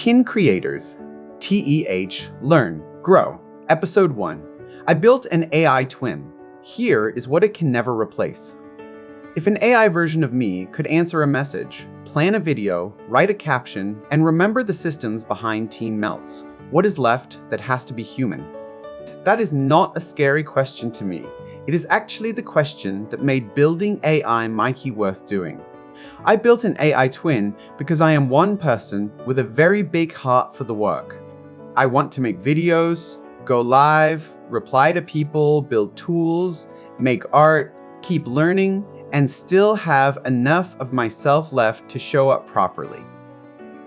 Kin Creators, Learn, Grow, Episode 1. I built an AI twin. Here is what it can never replace. If an AI version of me could answer a message, plan a video, write a caption, and remember the systems behind Team Melts, what is left that has to be human? That is not a scary question to me. It is actually the question that made building AI Mikey worth doing. I built an AI twin because I am one person with a very big heart for the work. I want to make videos, go live, reply to people, build tools, make art, keep learning, and still have enough of myself left to show up properly.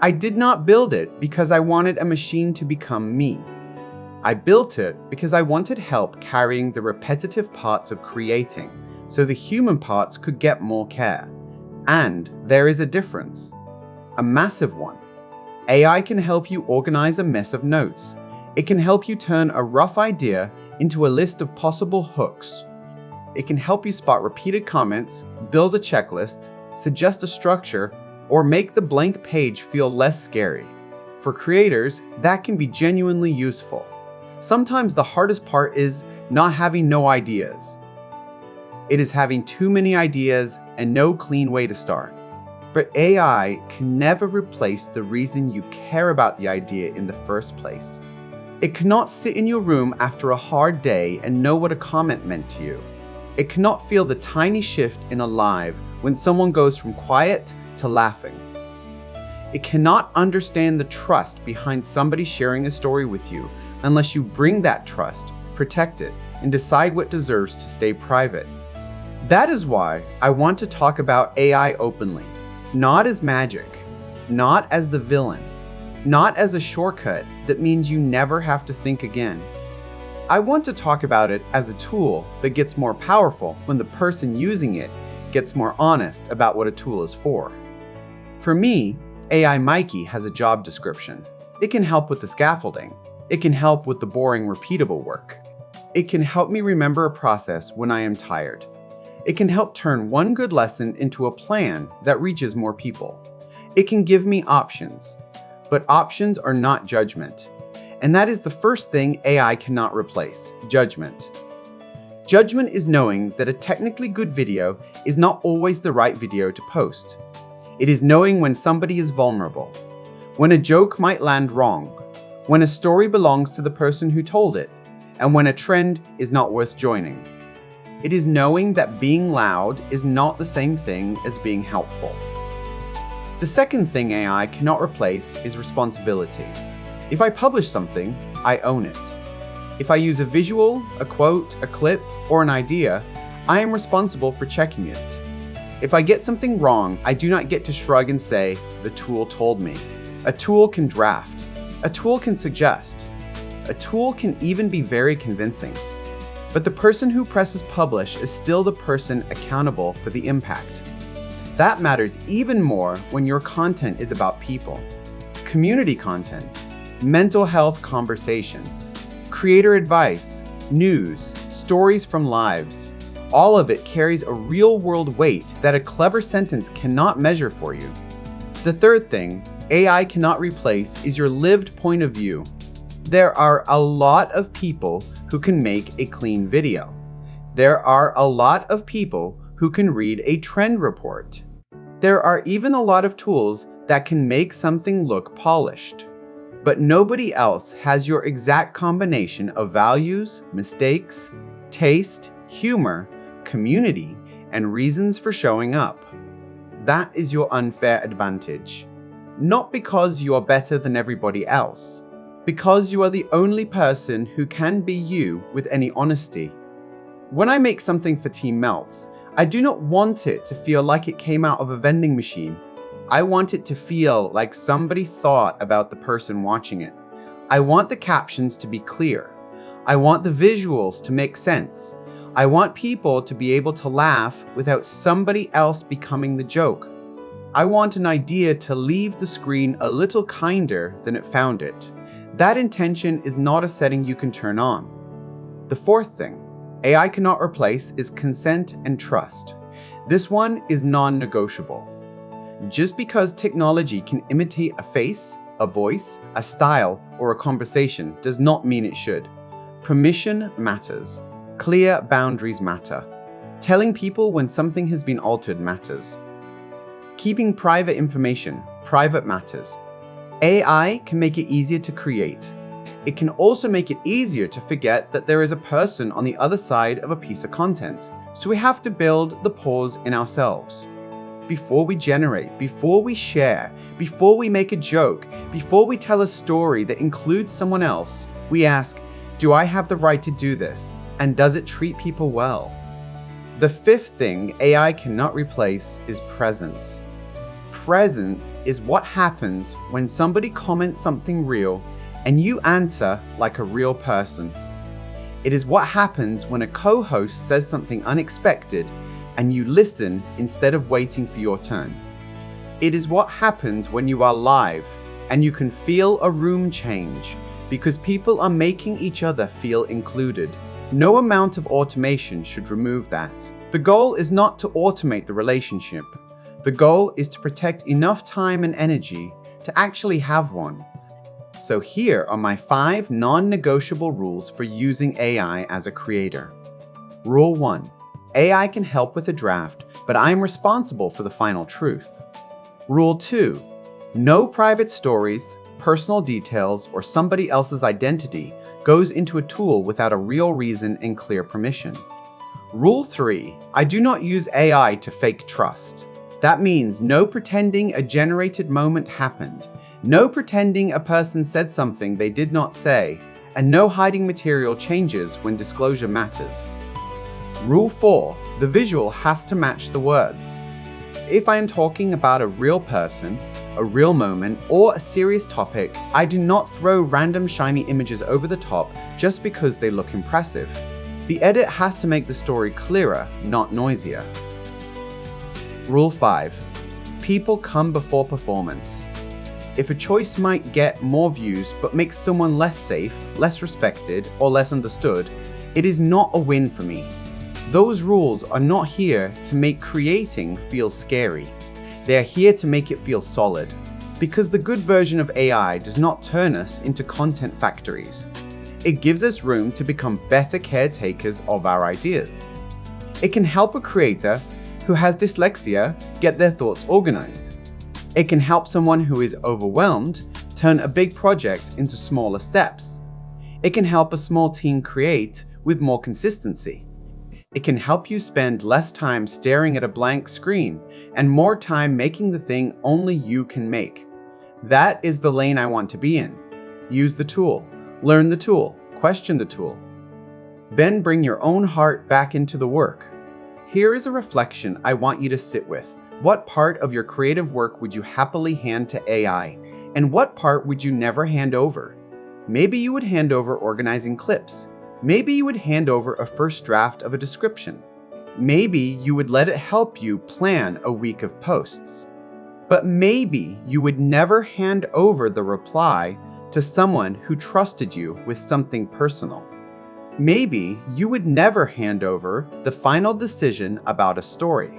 I did not build it because I wanted a machine to become me. I built it because I wanted help carrying the repetitive parts of creating, so the human parts could get more care. And there is a difference, a massive one. AI can help you organize a mess of notes. It can help you turn a rough idea into a list of possible hooks. It can help you spot repeated comments, build a checklist, suggest a structure, or make the blank page feel less scary. For creators, that can be genuinely useful. Sometimes the hardest part is not having no ideas. It is having too many ideas and no clean way to start. But AI can never replace the reason you care about the idea in the first place. It cannot sit in your room after a hard day and know what a comment meant to you. It cannot feel the tiny shift in a live when someone goes from quiet to laughing. It cannot understand the trust behind somebody sharing a story with you unless you bring that trust, protect it, and decide what deserves to stay private. That is why I want to talk about AI openly, not as magic, not as the villain, not as a shortcut that means you never have to think again. I want to talk about it as a tool that gets more powerful when the person using it gets more honest about what a tool is for. For me, AI Mikey has a job description. It can help with the scaffolding. It can help with the boring, repeatable work. It can help me remember a process when I am tired. It can help turn one good lesson into a plan that reaches more people. It can give me options, but options are not judgment. And that is the first thing AI cannot replace, judgment. Judgment is knowing that a technically good video is not always the right video to post. It is knowing when somebody is vulnerable, when a joke might land wrong, when a story belongs to the person who told it, and when a trend is not worth joining. It is knowing that being loud is not the same thing as being helpful. The second thing AI cannot replace is responsibility. If I publish something, I own it. If I use a visual, a quote, a clip, or an idea, I am responsible for checking it. If I get something wrong, I do not get to shrug and say, "The tool told me." A tool can draft. A tool can suggest. A tool can even be very convincing. But the person who presses publish is still the person accountable for the impact. That matters even more when your content is about people. Community content, mental health conversations, creator advice, news, stories from lives. All of it carries a real-world weight that a clever sentence cannot measure for you. The third thing AI cannot replace is your lived point of view. There are a lot of people who can make a clean video. There are a lot of people who can read a trend report. There are even a lot of tools that can make something look polished. But nobody else has your exact combination of values, mistakes, taste, humor, community, and reasons for showing up. That is your unfair advantage. Not because you are better than everybody else, because you are the only person who can be you with any honesty. When I make something for Team Melts, I do not want it to feel like it came out of a vending machine. I want it to feel like somebody thought about the person watching it. I want the captions to be clear. I want the visuals to make sense. I want people to be able to laugh without somebody else becoming the joke. I want an idea to leave the screen a little kinder than it found it. That intention is not a setting you can turn on. The fourth thing AI cannot replace is consent and trust. This one is non-negotiable. Just because technology can imitate a face, A voice, a style, or a conversation does not mean it should. Permission matters. Clear boundaries matter. Telling people when something has been altered matters. Keeping private information private matters. AI can make it easier to create. It can also make it easier to forget that there is a person on the other side of a piece of content. So we have to build the pause in ourselves. Before we generate, before we share, before we make a joke, before we tell a story that includes someone else, we ask, do I have the right to do this? And does it treat people well? The fifth thing AI cannot replace is presence. Presence is what happens when somebody comments something real and you answer like a real person. It is what happens when a co-host says something unexpected and you listen instead of waiting for your turn. It is what happens when you are live and you can feel a room change because people are making each other feel included. No amount of automation should remove that. The goal is not to automate the relationship. The goal is to protect enough time and energy to actually have one. So here are my 5 non-negotiable rules for using AI as a creator. Rule 1. AI can help with a draft, but I am responsible for the final truth. Rule 2. No private stories, personal details, or somebody else's identity goes into a tool without a real reason and clear permission. Rule 3. I do not use AI to fake trust. That means no pretending a generated moment happened, no pretending a person said something they did not say, and no hiding material changes when disclosure matters. Rule 4. The visual has to match the words. If I am talking about a real person, a real moment, or a serious topic, I do not throw random shiny images over the top just because they look impressive. The edit has to make the story clearer, not noisier. Rule 5. People come before performance. If a choice might get more views but makes someone less safe, less respected, or less understood, it is not a win for me. Those rules are not here to make creating feel scary. They are here to make it feel solid. Because the good version of AI does not turn us into content factories. It gives us room to become better caretakers of our ideas. It can help a creator who has dyslexia get their thoughts organized. It can help someone who is overwhelmed turn a big project into smaller steps. It can help a small team create with more consistency. It can help you spend less time staring at a blank screen and more time making the thing only you can make. That is the lane I want to be in. Use the tool, learn the tool, question the tool. Then bring your own heart back into the work. Here is a reflection I want you to sit with. What part of your creative work would you happily hand to AI? And what part would you never hand over? Maybe you would hand over organizing clips. Maybe you would hand over a first draft of a description. Maybe you would let it help you plan a week of posts. But maybe you would never hand over the reply to someone who trusted you with something personal. Maybe you would never hand over the final decision about a story.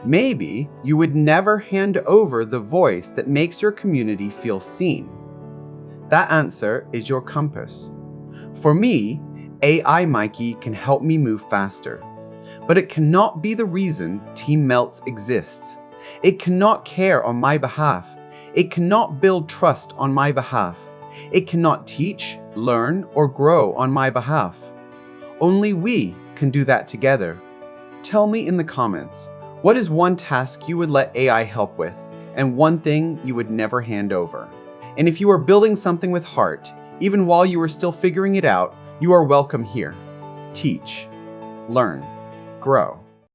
Maybe you would never hand over the voice that makes your community feel seen. That answer is your compass. For me, AI Mikey can help me move faster, but it cannot be the reason Team Melts exists. It cannot care on my behalf. It cannot build trust on my behalf. It cannot teach, learn, or grow on my behalf. Only we can do that together. Tell me in the comments, what is one task you would let AI help with, and one thing you would never hand over? And if you are building something with heart, even while you are still figuring it out, you are welcome here. Teach, learn, grow.